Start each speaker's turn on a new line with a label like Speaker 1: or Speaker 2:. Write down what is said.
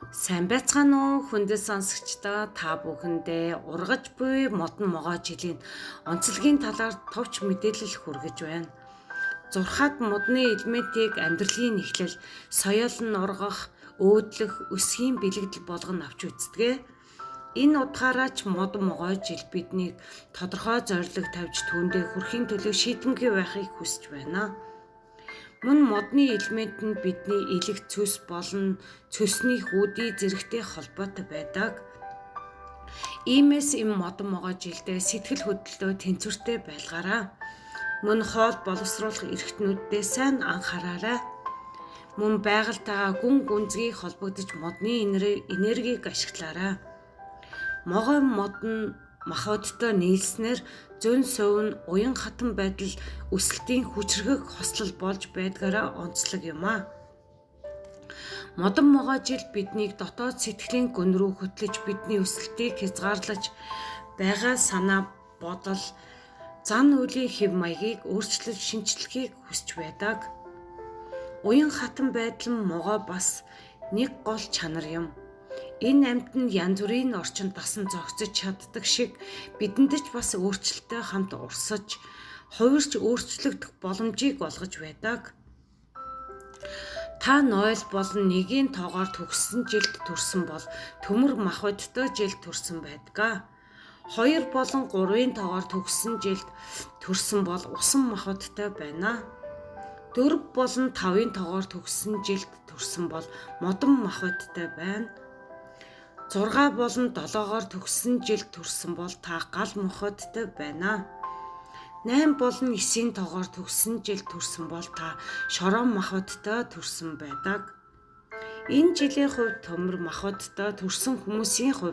Speaker 1: Сайн байцгаана уу хүндэт сонсогчдоо та бүхэндээ ургаж буй модон могоо жилийн онцлогийн талаар товч мэдээлэл хүргэж байна. Зурхаад модны элементийг амьдралын эхлэл, соёл нь ургах, өөдлөх, өсгийн бэлэгдэл болгон авч үздэг. Энэ утгаараа ч модон могоо жил биднийг тодорхой зорилго тавьж түүндээ хүрэхийн төлөө шийдэмгий байхыг хүсэж байна. Мөн модны элемент нь бидний элэг цөс болон цөсний хүүдий зэрэгтэй холбоотой байдаг. Иймээс энэ модон могоо жилдээ сэтгэл хөдлөлтөө тэнцвэртэй байлгаарай. Мөн хоол боловсруулах эрхтнүүддээ сайн анхаараарай. Мөн байгальтайгаа гүн гүнзгий холбогдож модны энергийг ашиглаарай. Могой модон махбодтой нийлснээр зөн сувн уян хатан байдал өсөлтийн хүчрхэг хослол болж байдгаараа онцлог юм а. Модон могоо жил биднийг дотоод сэтгэлийн гүн рүү хөтлөж бидний өсөлтийг хязгаарлаж байгаа санаа бодол зан үйлийн хэв маягийг өөрчлөж шинчлэхийг хүсэж байдаг. Уян хатан байдал нь могоо бас нэг гол чанар юм. Энэ амьд нь янз бүрийн орчинд дасан зохицож чаддаг шиг бидэнд ч бас өөрчлөлттэй хамт урсаж, хувирч өөрчлөгдөх боломжийг олгож байдаг. Та 0 болон 1-ийн тоогоор төгссөн жилд төрсөн бол төмөр махбодтой жил төрсөн байдаг. 2 болон 3-ийн тоогоор төгссөн жилд төрсөн бол усан махбодтой байна. 4 болон 5-ийн тоогоор төгссөн жилд төрсөн бол модон махбодтой байна. 6 болон 7-оор төгссөн жилд төрсөн бол та гал махбодтой байна. 8 болон 9-ийн тоогоор төгссөн жилд төрсөн бол та шорон махбодтой төрсөн байдаг. Энэ жилийн хувьд төмөр махбодтой төрсэн хүмүүсийн хувьд